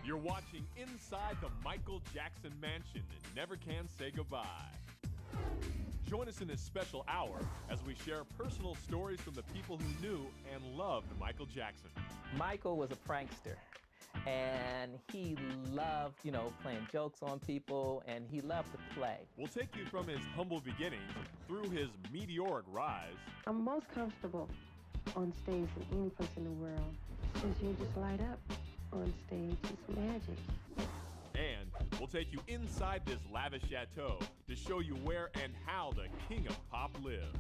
You're watching inside the Michael Jackson mansion and never can say goodbye. Join us in this special hour as we share personal stories from the people who knew and loved Michael Jackson. Michael was a prankster, and he loved, playing jokes on people, and he loved to play. We'll take you from his humble beginnings through his meteoric rise. I'm most comfortable on stage than any place in the world, since you just light up on stage. It's magic. And we'll take you inside this lavish chateau to show you where and how the king of pop lived.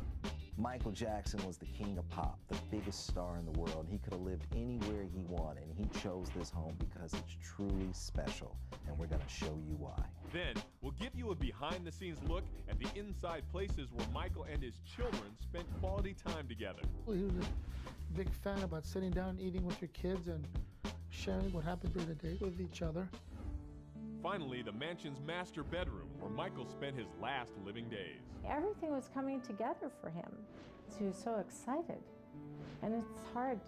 Michael Jackson was the king of pop, the biggest star in the world. He could have lived anywhere he wanted, and he chose this home because it's truly special, and we're going to show you why. Then, we'll give you a behind-the-scenes look at the inside places where Michael and his children spent quality time together. He was a big fan about sitting down and eating with your kids and sharing what happened during the day with each other. Finally, the mansion's master bedroom, where Michael spent his last living days. Everything was coming together for him. He was so excited. And it's hard,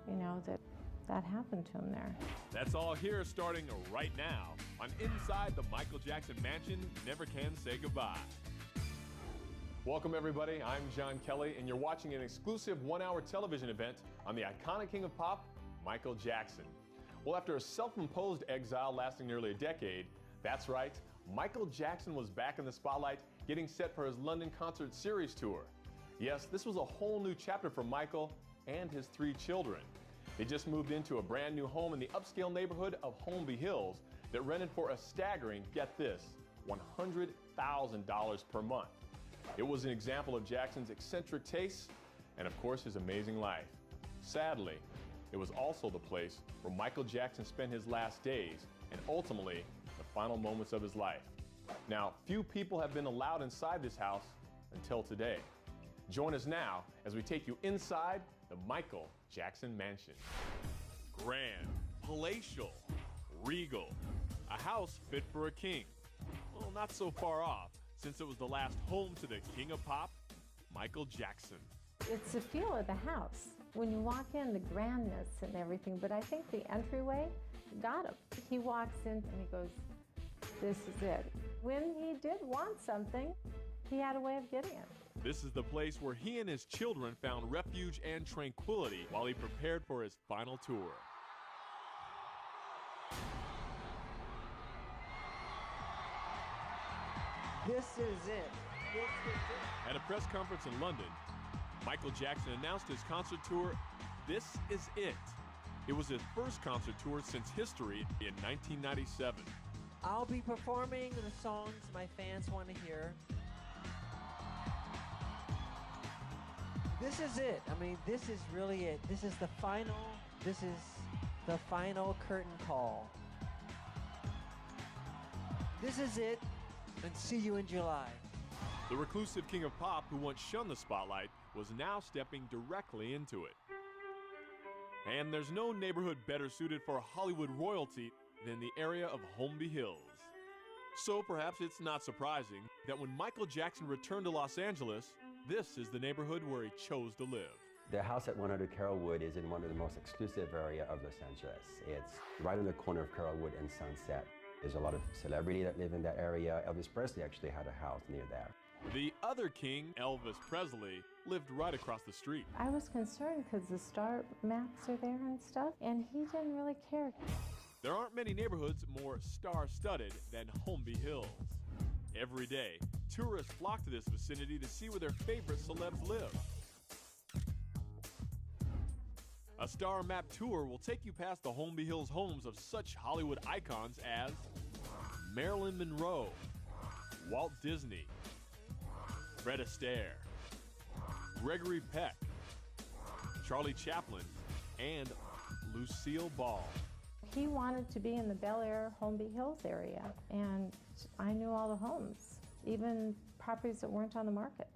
that happened to him there. That's all here starting right now on Inside the Michael Jackson Mansion, Never Can Say Goodbye. Welcome everybody, I'm John Kelly, and you're watching an exclusive one-hour television event on the iconic king of pop, Michael Jackson. Well, after a self-imposed exile lasting nearly a decade, that's right, Michael Jackson was back in the spotlight, getting set for his London concert series tour. Yes, this was a whole new chapter for Michael and his 3 children. They just moved into a brand new home in the upscale neighborhood of Holmby Hills that rented for a staggering, get this, $100,000 per month. It was an example of Jackson's eccentric tastes and, of course, his amazing life. Sadly, it was also the place where Michael Jackson spent his last days and ultimately the final moments of his life. Now, few people have been allowed inside this house until today. Join us now as we take you inside the Michael Jackson Mansion. Grand, palatial, regal, a house fit for a king. Well, not so far off, since it was the last home to the king of pop, Michael Jackson. It's the feel of the house. When you walk in, the grandness and everything, but I think the entryway got him. He walks in and he goes, this is it. When he did want something, he had a way of getting it. This is the place where he and his children found refuge and tranquility while he prepared for his final tour. This is it. At a press conference in London, Michael Jackson announced his concert tour, This Is It. It was his first concert tour since history in 1997. I'll be performing the songs my fans want to hear. This is it. I mean, this is really it. This is the final curtain call. This is it, and see you in July. The reclusive king of pop who once shunned the spotlight was now stepping directly into it. And there's no neighborhood better suited for Hollywood royalty than the area of Holmby Hills. So perhaps it's not surprising that when Michael Jackson returned to Los Angeles, this is the neighborhood where he chose to live. The house at 100 Carrollwood is in one of the most exclusive areas of Los Angeles. It's right on the corner of Carrollwood and Sunset. There's a lot of celebrity that live in that area. Elvis Presley actually had a house near there. The other king, Elvis Presley, lived right across the street. I was concerned because the star maps are there and stuff, and he didn't really care. There aren't many neighborhoods more star-studded than Holmby Hills. Every day, tourists flock to this vicinity to see where their favorite celebs live. A star map tour will take you past the Holmby Hills homes of such Hollywood icons as Marilyn Monroe, Walt Disney, Fred Astaire, Gregory Peck, Charlie Chaplin, and Lucille Ball. He wanted to be in the Bel Air, Holmby Hills area, and I knew all the homes, even properties that weren't on the market.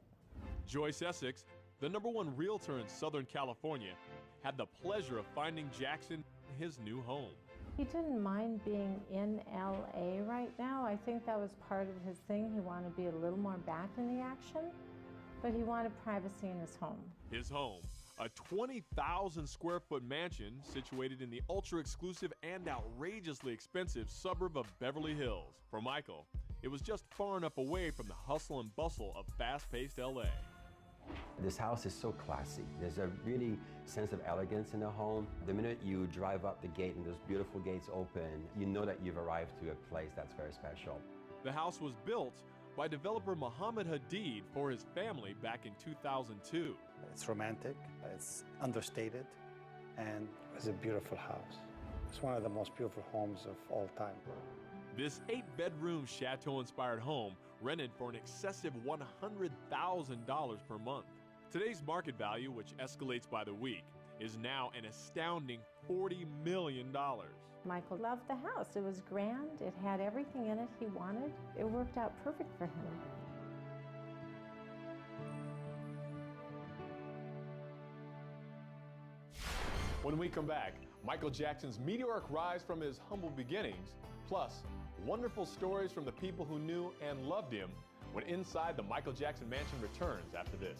Joyce Essex, the #1 realtor in Southern California, had the pleasure of finding Jackson in his new home. He didn't mind being in LA right now. I think that was part of his thing. He wanted to be a little more back in the action, but he wanted privacy in his home. His home, a 20,000 square foot mansion situated in the ultra-exclusive and outrageously expensive suburb of Berverly Hills. For Michael, it was just far enough away from the hustle and bustle of fast-paced LA. This house is so classy. There's a really sense of elegance in the home. The minute you drive up the gate and those beautiful gates open, you know that you've arrived to a place that's very special. The house was built by developer Mohammed Hadid for his family back in 2002. It's romantic, it's understated, and it's a beautiful house. It's one of the most beautiful homes of all time. This 8-bedroom chateau-inspired home rented for an excessive $100,000 per month. Today's market value, which escalates by the week, is now an astounding $40 million. Michael loved the house. It was grand. It had everything in it he wanted. It worked out perfect for him. When we come back, Michael Jackson's meteoric rise from his humble beginnings, plus wonderful stories from the people who knew and loved him, when Inside the Michael Jackson Mansion returns after this.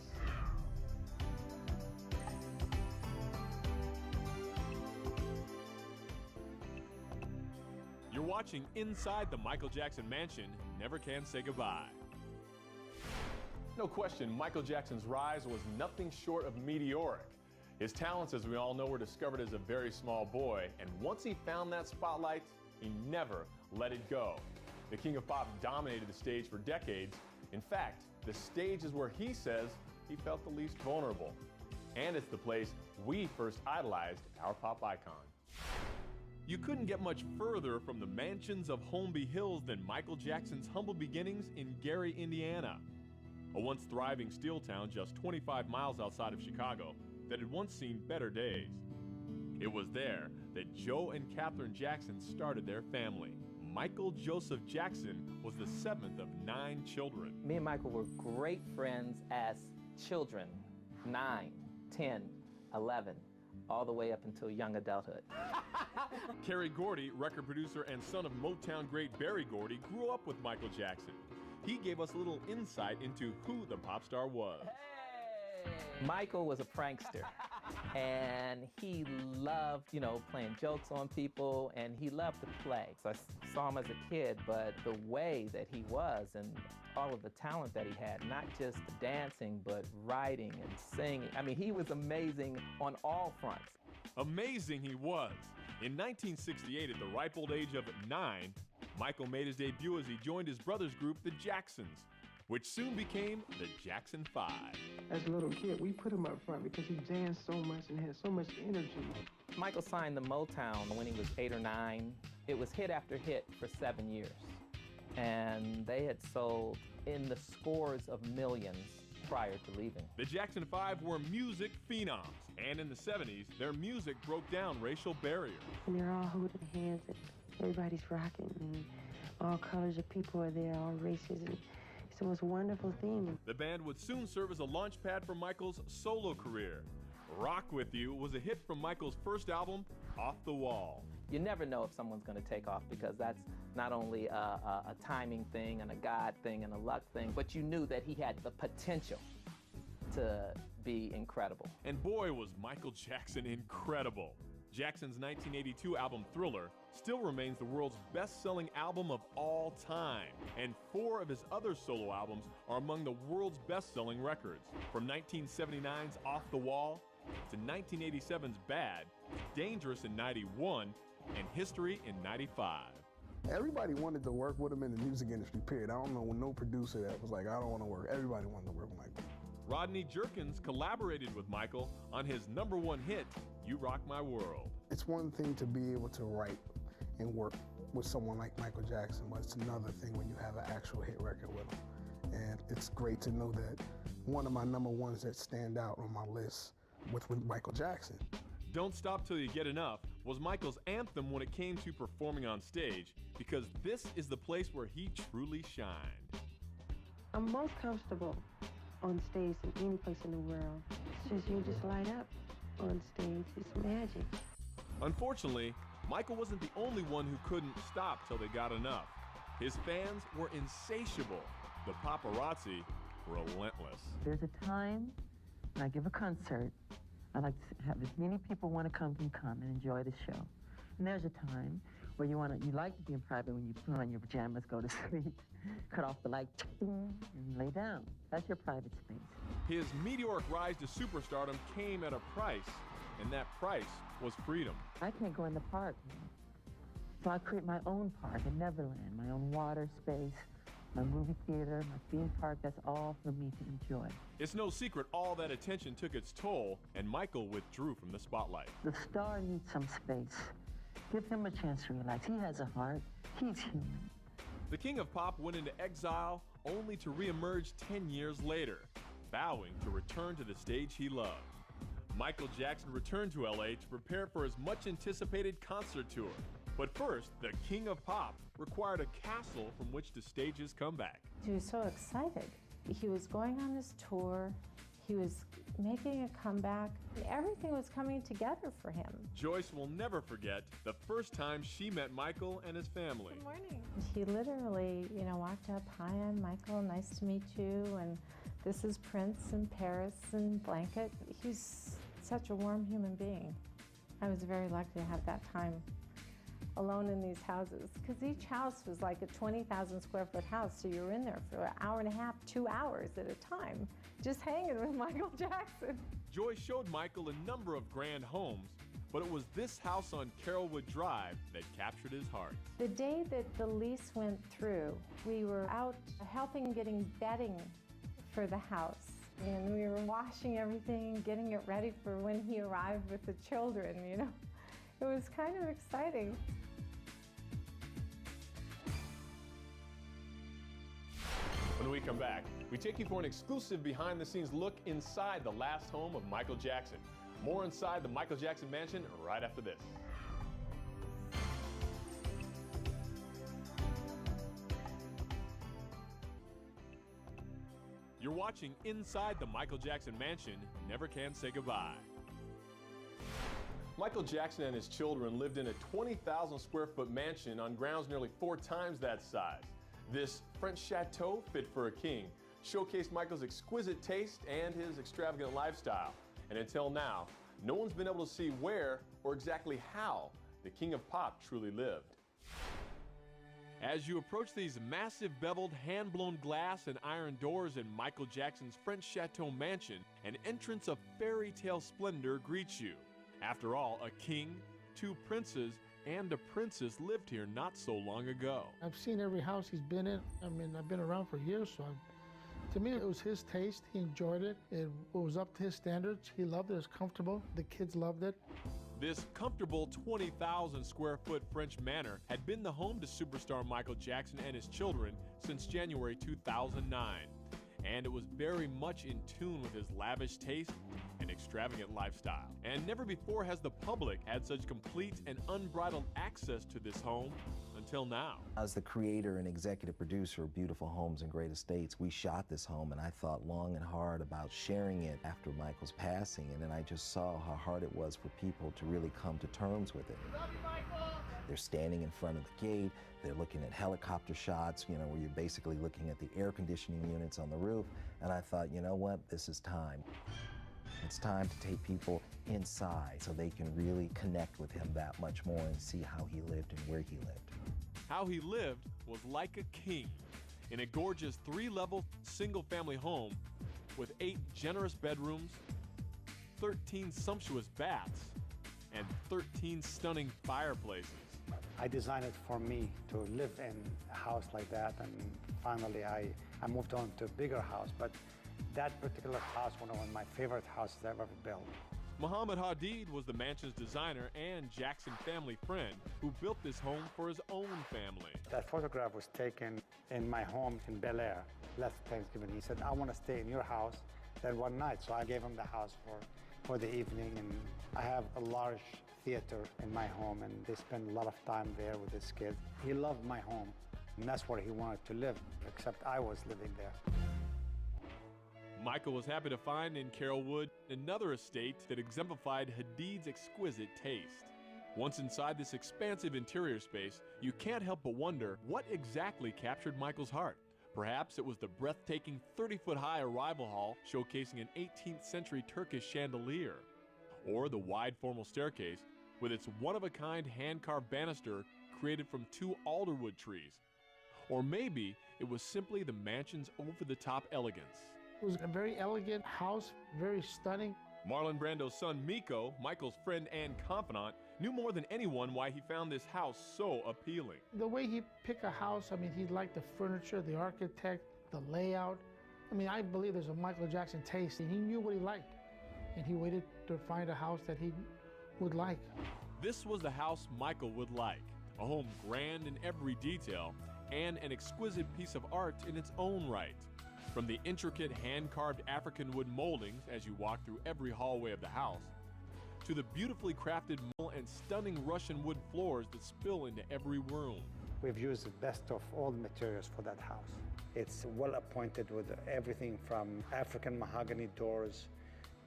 You're watching Inside the Michael Jackson Mansion, Never Can Say Goodbye. No question, Michael Jackson's rise was nothing short of meteoric. His talents, as we all know, were discovered as a very small boy, and once he found that spotlight, he never let it go. The King of Pop dominated the stage for decades. In fact, the stage is where he says he felt the least vulnerable. And it's the place we first idolized our pop icon. You couldn't get much further from the mansions of Holmby Hills than Michael Jackson's humble beginnings in Gary, Indiana, a once thriving steel town just 25 miles outside of Chicago that had once seen better days. It was there that Joe and Catherine Jackson started their family. Michael Joseph Jackson was the 7th of 9 children. Me and Michael were great friends as children, 9, 10, 11, all the way up until young adulthood. Kerry Gordy, record producer and son of Motown great Berry Gordy, grew up with Michael Jackson. He gave us a little insight into who the pop star was. Michael was a prankster, and he loved, playing jokes on people, and he loved to play. So I saw him as a kid, but the way that he was and all of the talent that he had, not just dancing, but writing and singing. I mean, he was amazing on all fronts. Amazing he was. In 1968, at the ripe old age of 9, Michael made his debut as he joined his brother's group, the Jacksons, which soon became the Jackson 5. As a little kid, we put him up front because he danced so much and had so much energy. Michael signed to Motown when he was 8 or 9. It was hit after hit for 7 years. And they had sold in the scores of millions prior to leaving. The Jackson 5 were music phenoms, and in the 70s, their music broke down racial barriers. And they're all holding hands, and everybody's rocking, and all colors of people are there, all races, and it's the most wonderful thing. The band would soon serve as a launch pad for Michael's solo career. Rock With You was a hit from Michael's first album, Off the Wall. You never know if someone's going to take off, because that's not only a timing thing and a God thing and a luck thing, but you knew that he had the potential to be incredible. And boy, was Michael Jackson incredible. Jackson's 1982 album Thriller still remains the world's best-selling album of all time, and 4 of his other solo albums are among the world's best-selling records. From 1979's Off the Wall to 1987's Bad, Dangerous in 91, and History in 95. Everybody wanted to work with him in the music industry, period. I don't know no producer that was like, I don't want to work. Everybody wanted to work with Michael. Rodney Jerkins collaborated with Michael on his #1 hit, You Rock My World. It's one thing to be able to write and work with someone like Michael Jackson, but it's another thing when you have an actual hit record with him. And it's great to know that one of my #1s that stand out on my list with Michael Jackson. Don't Stop Till You Get Enough was Michael's anthem when it came to performing on stage, because this is the place where he truly shined. I'm most comfortable on stage than any place in the world. It's just, you just light up on stage. It's magic. Unfortunately, Michael wasn't the only one who couldn't stop till they got enough. His fans were insatiable. The paparazzi were relentless. There's a time when I give a concert I like to have as many people want to come can come and enjoy the show. And there's a time where you like to be in private when you put on your pajamas, go to sleep, cut off the light, and lay down. That's your private space. His meteoric rise to superstardom came at a price, and that price was freedom. I can't go in the park, so I create my own park in Neverland, my own water space, my movie theater, my theme park. That's all for me to enjoy. It's no secret all that attention took its toll, and Michael withdrew from the spotlight. The star needs some space. Give him a chance to relax. He has a heart. He's human. The King of Pop went into exile only to reemerge 10 years later, vowing to return to the stage he loved. Michael Jackson returned to LA to prepare for his much-anticipated concert tour. But first, the King of Pop required a castle from which to stage his comeback. He was so excited. He was going on his tour. He was making a comeback. Everything was coming together for him. Joyce will never forget the first time she met Michael and his family. Good morning. He literally, walked up, "Hi, I'm Michael, nice to meet you, and this is Prince and Paris and Blanket." He's such a warm human being. I was very lucky to have that time alone in these houses, because each house was like a 20,000 square foot house, so you were in there for an hour and a half, 2 hours at a time, just hanging with Michael Jackson. Joyce showed Michael a number of grand homes, but it was this house on Carrollwood Drive that captured his heart. The day that the lease went through, we were out helping getting bedding for the house, and we were washing everything, getting it ready for when he arrived with the children, It was kind of exciting. When we come back, we take you for an exclusive behind-the-scenes look inside the last home of Michael Jackson. More inside the Michael Jackson mansion right after this. You're watching Inside the Michael Jackson Mansion, Never Can Say Goodbye. Michael Jackson and his children lived in a 20,000 square foot mansion on grounds nearly 4 times that size. This French chateau, fit for a king, showcased Michael's exquisite taste and his extravagant lifestyle. And until now, no one's been able to see where or exactly how the King of Pop truly lived. As you approach these massive beveled hand-blown glass and iron doors in Michael Jackson's French chateau mansion, an entrance of fairy tale splendor greets you. After all, a king, 2 princes, and a princess lived here not so long ago. I've seen every house he's been in. I've been around for years, so to me, it was his taste. He enjoyed it. It was up to his standards. He loved it. It was comfortable. The kids loved it. This comfortable 20,000 square foot French manor had been the home to superstar Michael Jackson and his children since January 2009. And it was very much in tune with his lavish taste and extravagant lifestyle. And never before has the public had such complete and unbridled access to this home until now. As the creator and executive producer of Beautiful Homes and Great Estates, we shot this home, and I thought long and hard about sharing it after Michael's passing, and then I just saw how hard it was for people to really come to terms with it. Love you, Michael! They're standing in front of the gate, they're looking at helicopter shots, where you're basically looking at the air conditioning units on the roof, and I thought, you know what, this is time. It's time to take people inside so they can really connect with him that much more and see how he lived and where he lived. How he lived was like a king in a gorgeous 3-level single-family home with 8 generous bedrooms, 13 sumptuous baths, and 13 stunning fireplaces. I designed it for me to live in a house like that, and finally I moved on to a bigger house, but that particular house was one of my favorite houses I've ever built. Muhammad Hadid was the mansion's designer and Jackson family friend who built this home for his own family. That photograph was taken in my home in Bel Air last Thanksgiving. He said, "I want to stay in your house that one night." So I gave him the house for the evening, and I have a large theater in my home, and they spend a lot of time there with his kids. He loved my home, and that's where he wanted to live, except I was living there. Michael was happy to find in Carrollwood another estate that exemplified Hadid's exquisite taste. Once inside this expansive interior space, you can't help but wonder what exactly captured Michael's heart. Perhaps it was the breathtaking 30-foot-high arrival hall showcasing an 18th century Turkish chandelier. or the wide formal staircase with its one-of-a-kind hand-carved banister created from 2 alderwood trees. Or maybe it was simply the mansion's over-the-top elegance. It was a very elegant house, very stunning. Marlon Brando's son Miko, Michael's friend and confidant, knew more than anyone why he found this house so appealing. The way he picked a house, I mean, he liked the furniture, the architect, the layout. I mean, I believe there's a Michael Jackson taste, and he knew what he liked. And he waited to find a house that he would like. This was the house Michael would like, a home grand in every detail and an exquisite piece of art in its own right. From the intricate hand-carved African wood moldings as you walk through every hallway of the house, to the beautifully crafted and stunning Russian wood floors that spill into every room. We've used the best of all the materials for that house. It's well appointed with everything from African mahogany doors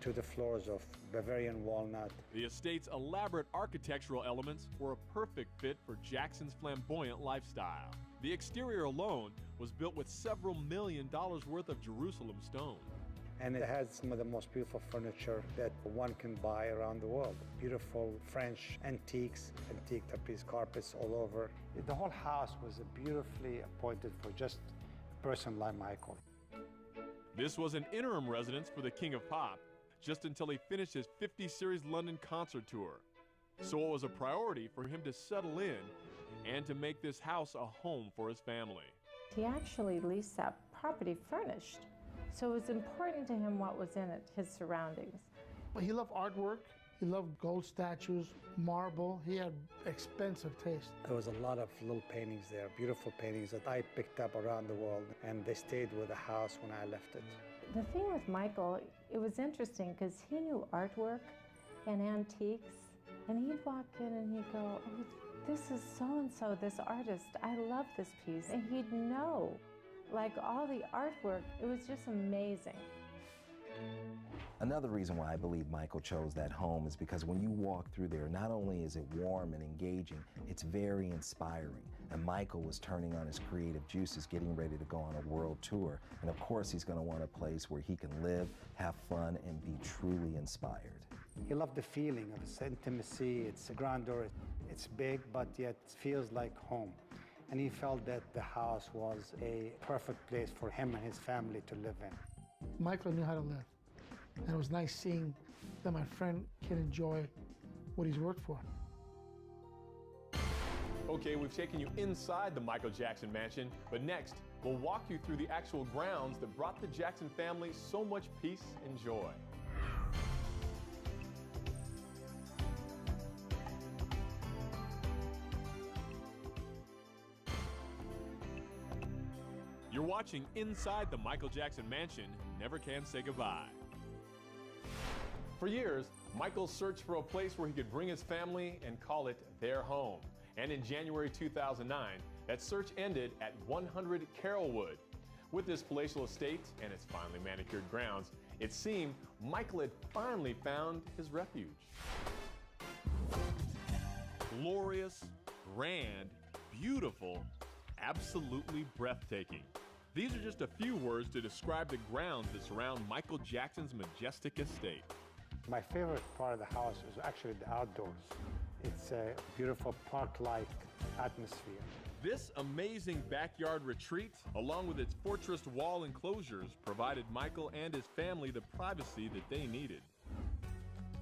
to the floors of Bavarian walnut. The estate's elaborate architectural elements were a perfect fit for Jackson's flamboyant lifestyle. The exterior alone was built with several $1 million worth of Jerusalem stone. And it has some of the most beautiful furniture that one can buy around the world. Beautiful French antiques, antique tapis carpets all over. The whole house was beautifully appointed for just a person like Michael. This was an interim residence for the King of Pop, just until he finished his 50 Series London concert tour. So it was a priority for him to settle in and to make this house a home for his family. He actually leased that property furnished. So it was important to him what was in it, his surroundings. But he loved artwork. He loved gold statues, marble. He had expensive taste. There was a lot of little paintings there, beautiful paintings that I picked up around the world, and they stayed with the house when I left it. The thing with Michael, it was interesting because he knew artwork and antiques, and he'd walk in and he'd go, "Oh, this is so-and-so, this artist. I love this piece." And he'd know. Like all the artwork, it was just amazing. Another reason why I believe Michael chose that home is because when you walk through there, not only is it warm and engaging, it's very inspiring. And Michael was turning on his creative juices, getting ready to go on a world tour. And of course, he's going to want a place where he can live, have fun, and be truly inspired. He loved the feeling of its intimacy, its grandeur. It's big, but yet it feels like home. And he felt that the house was a perfect place for him and his family to live in. Michael knew how to live. And it was nice seeing that my friend can enjoy what he's worked for. Okay, we've taken you inside the Michael Jackson mansion, but next, we'll walk you through the actual grounds that brought the Jackson family so much peace and joy. You're watching Inside the Michael Jackson Mansion, Never Can Say Goodbye. For years, Michael searched for a place where he could bring his family and call it their home. And in January 2009, that search ended at 100 Carrollwood. With this palatial estate and its finely manicured grounds, it seemed Michael had finally found his refuge. Glorious, grand, beautiful, absolutely breathtaking. These are just a few words to describe the grounds that surround Michael Jackson's majestic estate. My favorite part of the house is actually the outdoors. It's a beautiful park-like atmosphere. This amazing backyard retreat, along with its fortress wall enclosures, provided Michael and his family the privacy that they needed.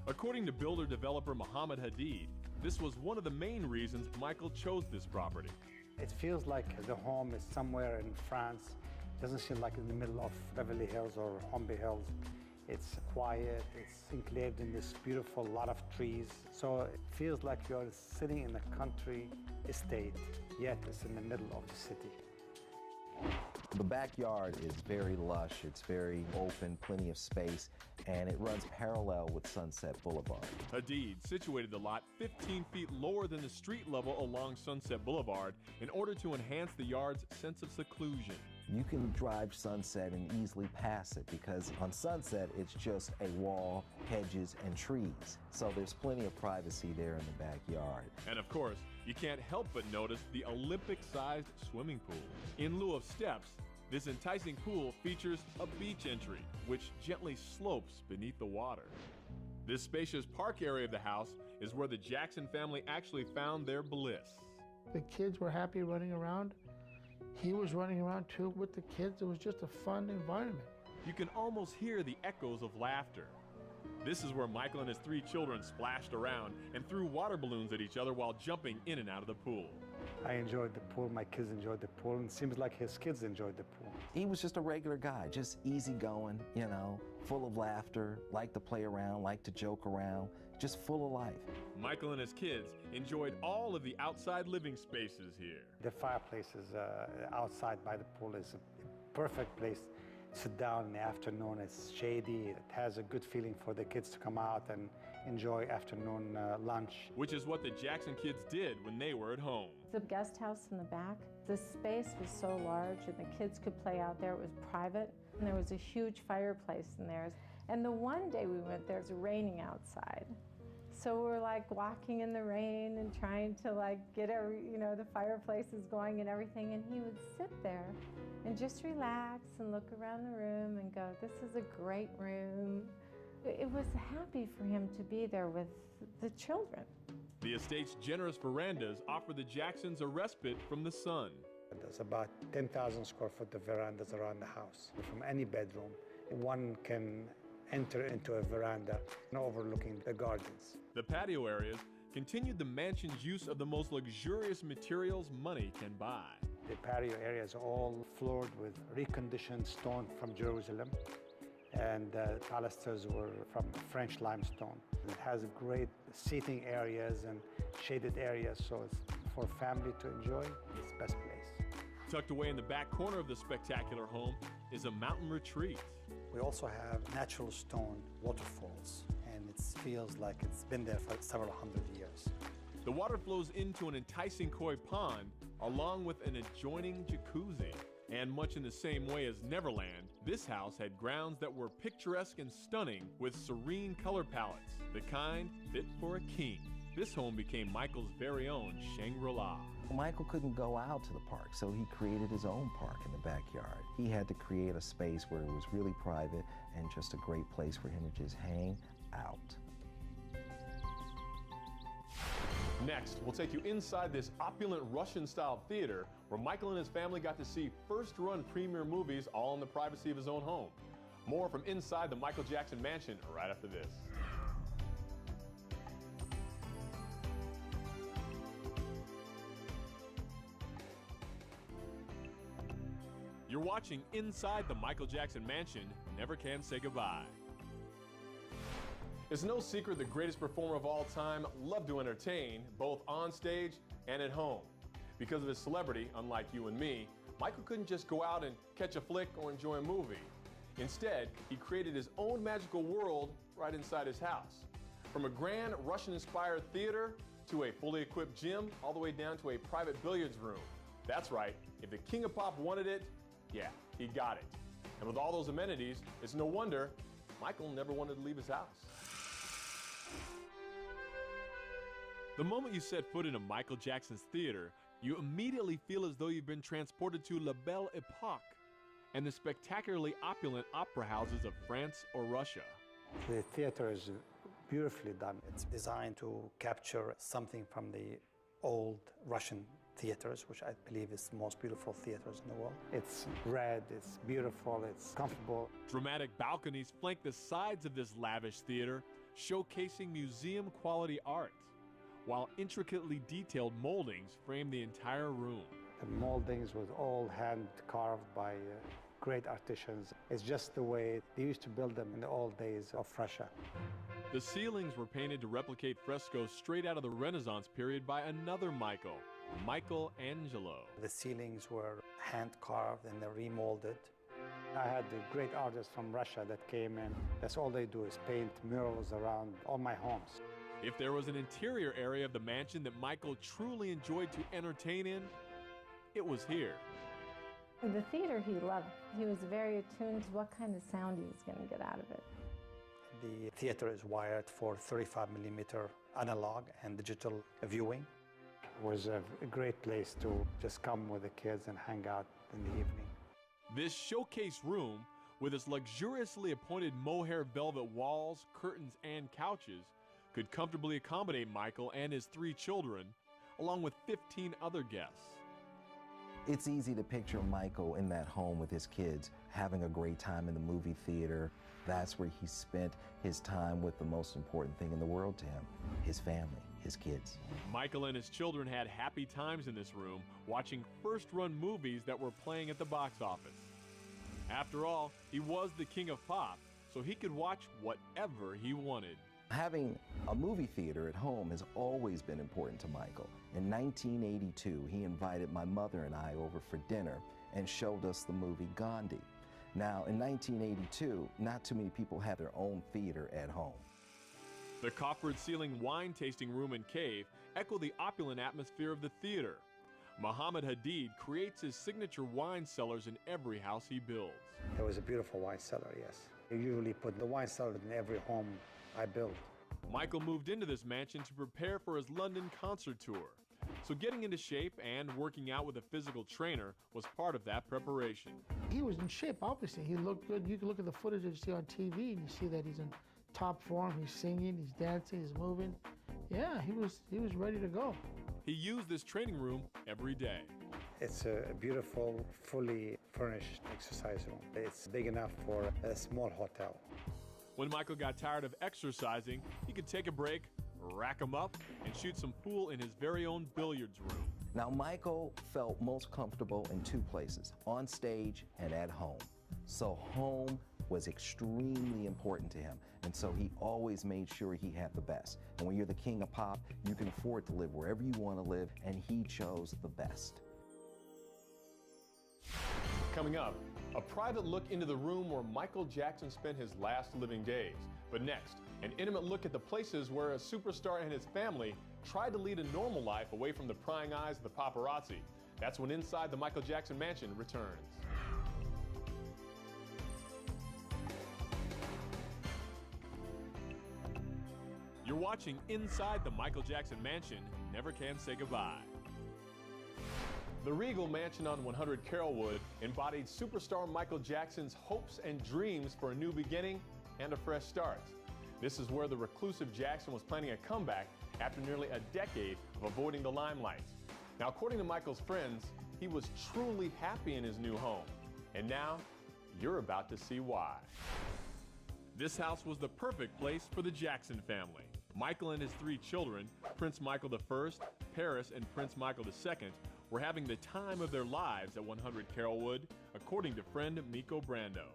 According to builder-developer Mohammed Hadid, this was one of the main reasons Michael chose this property. It feels like the home is somewhere in France. It doesn't seem like in the middle of Beverly Hills or Holmby Hills. It's quiet, it's enclaved in this beautiful lot of trees. So it feels like you're sitting in a country estate, yet it's in the middle of the city. The backyard is very lush, it's very open, plenty of space, and it runs parallel with Sunset Boulevard. Hadid situated the lot 15 feet lower than the street level along Sunset Boulevard in order to enhance the yard's sense of seclusion. You can drive Sunset and easily pass it because on Sunset, it's just a wall, hedges, and trees. So there's plenty of privacy there in the backyard. And of course, you can't help but notice the Olympic-sized swimming pool. In lieu of steps, this enticing pool features a beach entry, which gently slopes beneath the water. This spacious park area of the house is where the Jackson family actually found their bliss. The kids were happy running around. He was running around too with the kids. It was just a fun environment. You can almost hear the echoes of laughter. This is where Michael and his 3 children splashed around and threw water balloons at each other while jumping in and out of the pool. I enjoyed the pool, my kids enjoyed the pool, and it seems like his kids enjoyed the pool. He was just a regular guy, just easygoing, you know, full of laughter, liked to play around, liked to joke around, just full of life. Michael and his kids enjoyed all of the outside living spaces here. The fireplace is outside by the pool is a perfect place to sit down in the afternoon. It's shady. It has a good feeling for the kids to come out and enjoy afternoon lunch. Which is what the Jackson kids did when they were at home. The guest house in the back, the space was so large and the kids could play out there. It was private, and there was a huge fireplace in there. And the one day we went there, it was raining outside. So we're like walking in the rain and trying to like get the fireplaces going and everything. And he would sit there and just relax and look around the room and go, this is a great room. It was happy for him to be there with the children. The estate's generous verandas offer the Jacksons a respite from the sun. There's about 10,000 square foot of verandas around the house. From any bedroom, one can enter into a veranda overlooking the gardens. The patio areas continued the mansion's use of the most luxurious materials money can buy. The patio area is all floored with reconditioned stone from Jerusalem, and the pilasters were from French limestone. It has great seating areas and shaded areas, so it's for family to enjoy. It's the best place. Tucked away in the back corner of the spectacular home is a mountain retreat. We also have natural stone waterfalls, and it feels like it's been there for several hundred years. The water flows into an enticing koi pond along with an adjoining jacuzzi. And much in the same way as Neverland, this house had grounds that were picturesque and stunning with serene color palettes, the kind fit for a king. This home became Michael's very own Shangri-La. Michael couldn't go out to the park, so he created his own park in the backyard. He had to create a space where it was really private and just a great place for him to just hang out. Next, we'll take you inside this opulent Russian-style theater where Michael and his family got to see first-run premiere movies all in the privacy of his own home. More from inside the Michael Jackson mansion right after this. You're watching Inside the Michael Jackson Mansion, Never Can Say Goodbye. It's no secret the greatest performer of all time loved to entertain, both on stage and at home. Because of his celebrity, unlike you and me, Michael couldn't just go out and catch a flick or enjoy a movie. Instead, he created his own magical world right inside his house. From a grand Russian-inspired theater to a fully equipped gym, all the way down to a private billiards room. That's right, if the King of Pop wanted it, yeah, he got it. And with all those amenities, it's no wonder Michael never wanted to leave his house. The moment you set foot into Michael Jackson's theater, you immediately feel as though you've been transported to La Belle Epoque and the spectacularly opulent opera houses of France or Russia. The theater is beautifully done. It's designed to capture something from the old Russian theaters, which I believe is the most beautiful theaters in the world. It's red, it's beautiful, it's comfortable. Dramatic balconies flank the sides of this lavish theater, showcasing museum-quality art, while intricately detailed moldings frame the entire room. The moldings was all hand-carved by great artisans. It's just the way they used to build them in the old days of Russia. The ceilings were painted to replicate frescoes straight out of the Renaissance period by another Michael, Michelangelo. The ceilings were hand-carved and they're remolded. I had great artists from Russia that came in. That's all they do is paint murals around all my homes. If there was an interior area of the mansion that Michael truly enjoyed to entertain in, it was here. The theater he loved. He was very attuned to what kind of sound he was going to get out of it. The theater is wired for 35mm analog and digital viewing. It was a great place to just come with the kids and hang out in the evening. This showcase room with its luxuriously appointed mohair velvet walls, curtains, and couches, could comfortably accommodate Michael and his 3 children, along with 15 other guests. It's easy to picture Michael in that home with his kids, having a great time in the movie theater. That's where he spent his time with the most important thing in the world to him, his family, his kids. Michael and his children had happy times in this room, watching first-run movies that were playing at the box office. After all, he was the king of pop, so he could watch whatever he wanted. Having a movie theater at home has always been important to Michael. In 1982, he invited my mother and I over for dinner and showed us the movie Gandhi. Now, in 1982, not too many people had their own theater at home. The coppered ceiling wine tasting room and cave echo the opulent atmosphere of the theater. Muhammad Hadid creates his signature wine cellars in every house he builds. There was a beautiful wine cellar, yes. You usually put the wine cellar in every home I built. Michael moved into this mansion to prepare for his London concert tour. So getting into shape and working out with a physical trainer was part of that preparation. He was in shape, obviously. He looked good. You can look at the footage that you see on TV and you see that he's in top form. He's singing, he's dancing, he's moving. Yeah, he was ready to go. He used this training room every day. It's a beautiful, fully furnished exercise room. It's big enough for a small hotel. When Michael got tired of exercising, he could take a break, rack 'em up, and shoot some pool in his very own billiards room. Now, Michael felt most comfortable in 2 places, on stage and at home. So home was extremely important to him, and so he always made sure he had the best. And when you're the king of pop, you can afford to live wherever you want to live, and he chose the best. Coming up, a private look into the room where Michael Jackson spent his last living days. But next, an intimate look at the places where a superstar and his family tried to lead a normal life away from the prying eyes of the paparazzi. That's when Inside the Michael Jackson Mansion returns. You're watching Inside the Michael Jackson Mansion, Never Can Say Goodbye. The regal mansion on 100 Carrollwood embodied superstar Michael Jackson's hopes and dreams for a new beginning and a fresh start. This is where the reclusive Jackson was planning a comeback after nearly a decade of avoiding the limelight. Now, according to Michael's friends, he was truly happy in his new home. And now, you're about to see why. This house was the perfect place for the Jackson family. Michael and his 3 children, Prince Michael I, Paris, and Prince Michael II, were having the time of their lives at 100 Carrollwood, according to friend Miko Brando.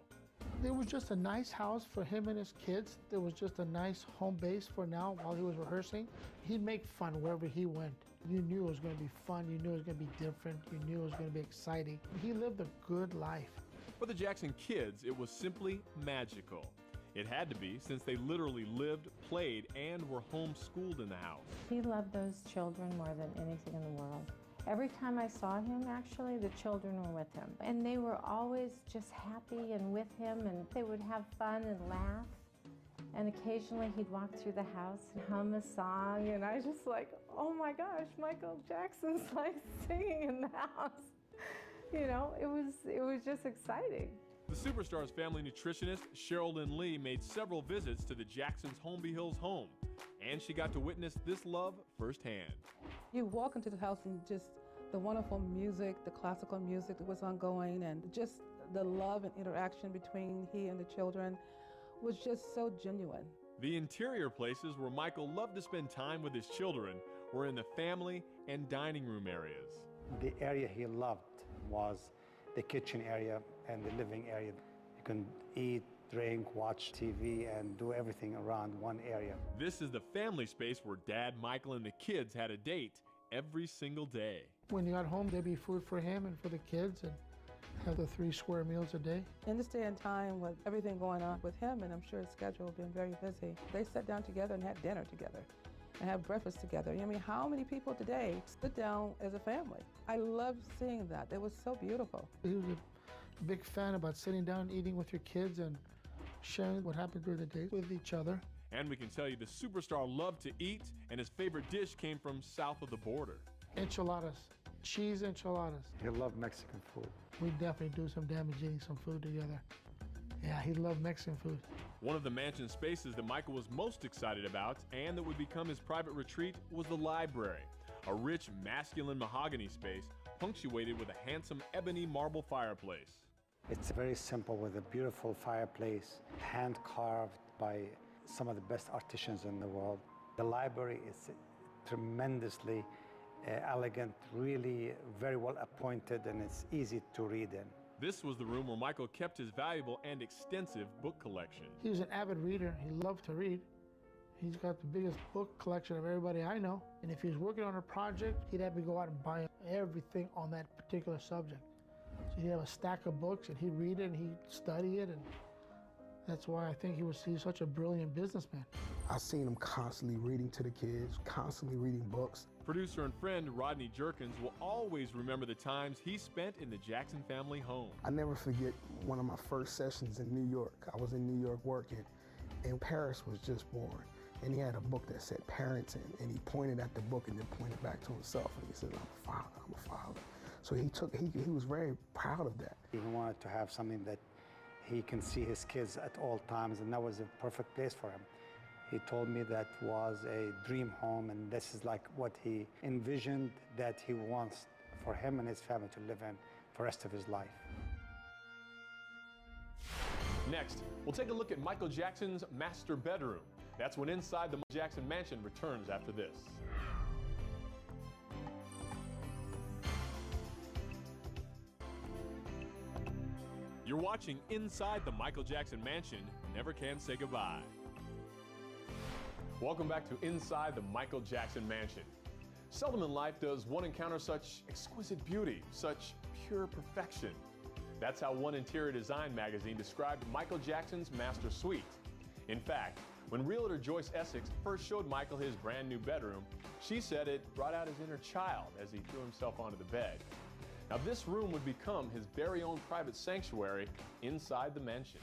It was just a nice house for him and his kids. There was just a nice home base for now while he was rehearsing. He'd make fun wherever he went. You knew it was going to be fun. You knew it was going to be different. You knew it was going to be exciting. He lived a good life. For the Jackson kids, it was simply magical. It had to be, since they literally lived, played, and were homeschooled in the house. He loved those children more than anything in the world. Every time I saw him, actually, the children were with him. And they were always just happy and with him, and they would have fun and laugh. And occasionally he'd walk through the house and hum a song, and I was just like, oh my gosh, Michael Jackson's like singing in the house. You know, it was just exciting. The superstar's family nutritionist, Cheryl Lynn Lee, made several visits to the Jacksons' Holmby Hills home, and she got to witness this love firsthand. You walk into the house and just the wonderful music, the classical music that was ongoing, and just the love and interaction between he and the children was just so genuine. The interior places where Michael loved to spend time with his children were in the family and dining room areas. The area he loved was the kitchen area and the living area. You can eat, drink, watch TV, and do everything around one area. This is the family space where Dad, Michael, and the kids had a date every single day. When he got home, there'd be food for him and for the kids, and have the 3 square meals a day. In this day and time, with everything going on with him, and I'm sure his schedule being very busy, they sat down together and had dinner together and have breakfast together. I mean, how many people today sit down as a family? I loved seeing that. It was so beautiful. He was a big fan about sitting down and eating with your kids and sharing what happened during the day with each other. And we can tell you the superstar loved to eat, and his favorite dish came from south of the border. Enchiladas, cheese enchiladas. He loved Mexican food. We definitely do some damage eating some food together. Yeah, he loved Mexican food. One of the mansion spaces that Michael was most excited about and that would become his private retreat was the library, a rich masculine mahogany space punctuated with a handsome ebony marble fireplace. It's very simple with a beautiful fireplace, hand carved by some of the best artisans in the world. The library is tremendously elegant, really very well appointed, and it's easy to read in. This was the room where Michael kept his valuable and extensive book collection. He was an avid reader. He loved to read. He's got the biggest book collection of everybody I know. And if he was working on a project, he'd have to go out and buy everything on that particular subject. So he'd have a stack of books, and he'd read it, and he'd study it, and that's why I think he's such a brilliant businessman. I've seen him constantly reading to the kids, constantly reading books. Producer and friend Rodney Jerkins will always remember the times he spent in the Jackson family home. I never forget one of my first sessions in New York. I was in New York working, and Paris was just born. And he had a book that said Parenting, and he pointed at the book and then pointed back to himself, and he said, I'm a father. So he was very proud of that. He wanted to have something that he can see his kids at all times, and that was a perfect place for him. He told me that was a dream home, and this is like what he envisioned that he wants for him and his family to live in for the rest of his life. Next, we'll take a look at Michael Jackson's master bedroom. That's when Inside the Michael Jackson Mansion returns after this. You're watching Inside the Michael Jackson Mansion, Never Can Say Goodbye. Welcome back to Inside the Michael Jackson Mansion. Seldom in life does one encounter such exquisite beauty, such pure perfection. That's how one interior design magazine described Michael Jackson's master suite. In fact, when realtor Joyce Essex first showed Michael his brand new bedroom, she said it brought out his inner child as he threw himself onto the bed. Now this room would become his very own private sanctuary inside the mansion.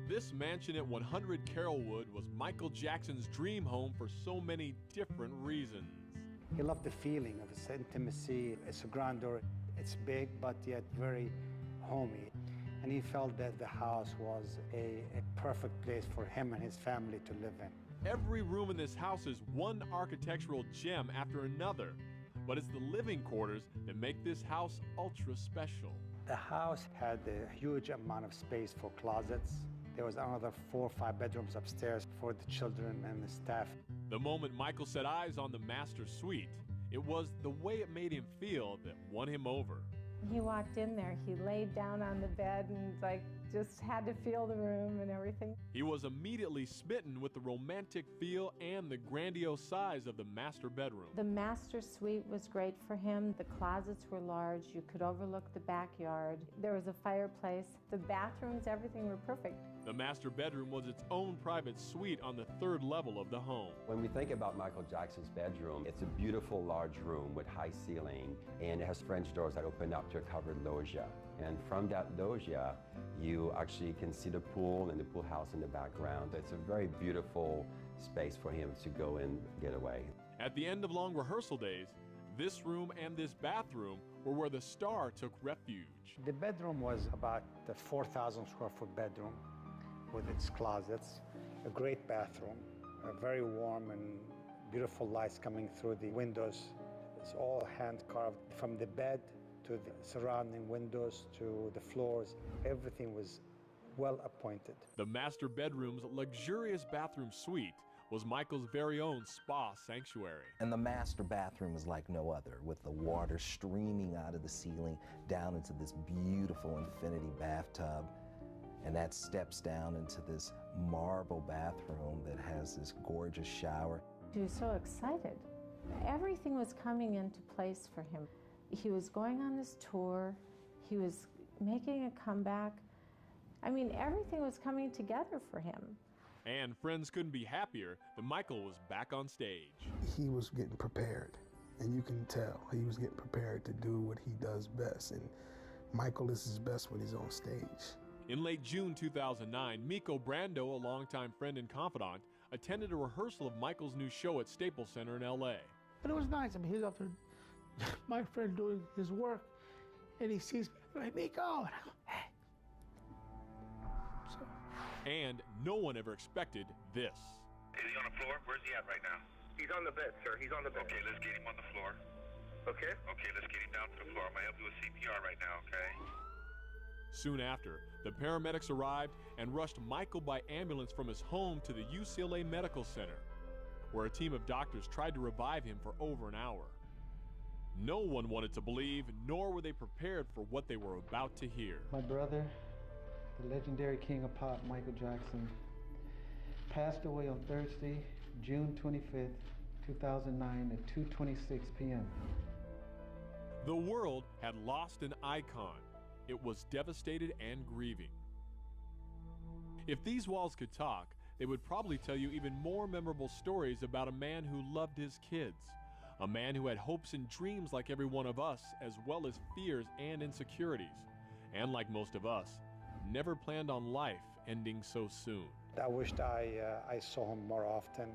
This mansion at 100 Carrollwood was Michael Jackson's dream home for so many different reasons. He loved the feeling of its intimacy, its grandeur. It's big, but yet very homey. And he felt that the house was a perfect place for him and his family to live in. Every room in this house is one architectural gem after another, but it's the living quarters that make this house ultra special. The house had a huge amount of space for closets. There was another 4 or 5 bedrooms upstairs for the children and the staff. The moment Michael set eyes on the master suite, it was the way it made him feel that won him over. He walked in there, he laid down on the bed and just had to feel the room and everything. He was immediately smitten with the romantic feel and the grandiose size of the master bedroom. The master suite was great for him. The closets were large. You could overlook the backyard. There was a fireplace. The bathrooms, everything were perfect. The master bedroom was its own private suite on the 3rd level of the home. When we think about Michael Jackson's bedroom, it's a beautiful large room with high ceiling, and it has French doors that open up to a covered loggia. And from that loggia, you actually can see the pool and the pool house in the background. It's a very beautiful space for him to go and get away. At the end of long rehearsal days, this room and this bathroom were where the star took refuge. The bedroom was about a 4,000 square foot bedroom with its closets, a great bathroom, a very warm and beautiful lights coming through the windows. It's all hand carved from the bed to the surrounding windows to the floors. Everything was well appointed. The master bedroom's luxurious bathroom suite was Michael's very own spa sanctuary. And the master bathroom is like no other, with the water streaming out of the ceiling down into this beautiful infinity bathtub. And that steps down into this marble bathroom that has this gorgeous shower. He was so excited. Everything was coming into place for him. He was going on this tour. He was making a comeback. I mean, everything was coming together for him. And friends couldn't be happier that Michael was back on stage. He was getting prepared, and you can tell he was getting prepared to do what he does best. And Michael is his best when he's on stage. In late June 2009, Miko Brando, a longtime friend and confidant, attended a rehearsal of Michael's new show at Staples Center in LA. But it was nice. I mean, he was up there, my friend doing his work, and he sees me, like, Miko, and I go, hey. And no one ever expected this. Is he on the floor? Where's he at right now? He's on the bed, sir. He's on the bed. Okay, let's get him on the floor. Okay. Okay, let's get him down to the floor. I'm going to help you with CPR right now, okay? Soon after, the paramedics arrived and rushed Michael by ambulance from his home to the UCLA Medical Center, where a team of doctors tried to revive him for over an hour. No one wanted to believe, nor were they prepared for what they were about to hear. My brother, the legendary king of pop, Michael Jackson, passed away on Thursday, June 25th, 2009 at 2:26 p.m. The world had lost an icon. It was devastated and grieving. If these walls could talk, they would probably tell you even more memorable stories about a man who loved his kids, a man who had hopes and dreams like every one of us, as well as fears and insecurities, and like most of us, never planned on life ending so soon. I wished I saw him more often.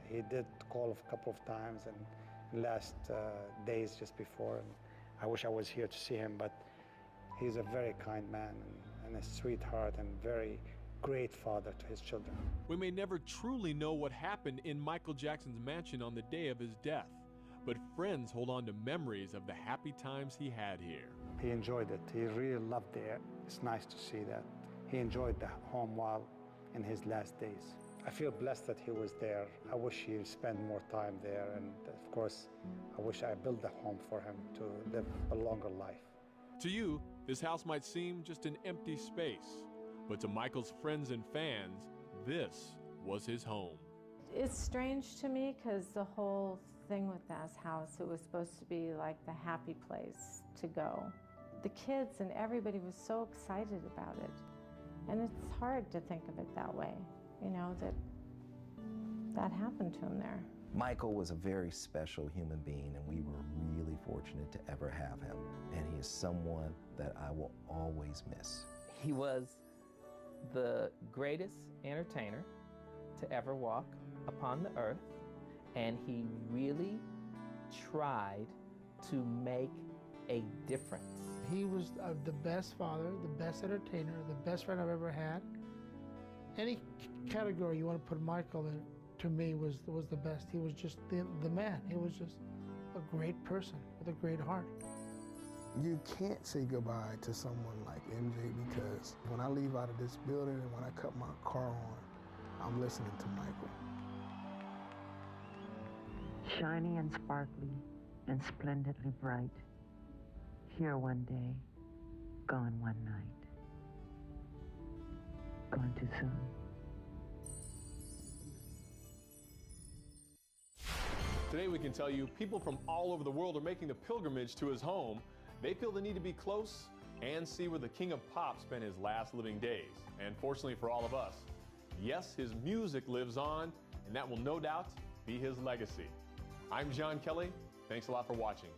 He did call a couple of times and last days just before. And I wish I was here to see him, but he's a very kind man and a sweetheart and very great father to his children. We may never truly know what happened in Michael Jackson's mansion on the day of his death, but friends hold on to memories of the happy times he had here. He enjoyed it. He really loved it. It's nice to see that. He enjoyed the home while in his last days. I feel blessed that he was there. I wish he spent more time there, and of course, I wish I built a home for him to live a longer life. To you, this house might seem just an empty space, but to Michael's friends and fans, this was his home. It's strange to me because the whole thing with this house, it was supposed to be like the happy place to go. The kids and everybody was so excited about it. And it's hard to think of it that way, you know, that happened to him there. Michael was a very special human being, and we were really fortunate to ever have him. And he is someone that I will always miss. He was the greatest entertainer to ever walk upon the earth, and he really tried to make a difference. He was the best father, the best entertainer, the best friend I've ever had. Any category you want to put Michael in, to me, was the best. He was just the man. He was just a great person with a great heart. You can't say goodbye to someone like MJ, because when I leave out of this building and when I cut my car on, I'm listening to Michael. Shiny and sparkly and splendidly bright, here one day, gone one night. Gone too soon. Today we can tell you people from all over the world are making the pilgrimage to his home. They feel the need to be close and see where the king of pop spent his last living days. And fortunately for all of us, yes, his music lives on, and that will no doubt be his legacy. I'm John Kelly. Thanks a lot for watching.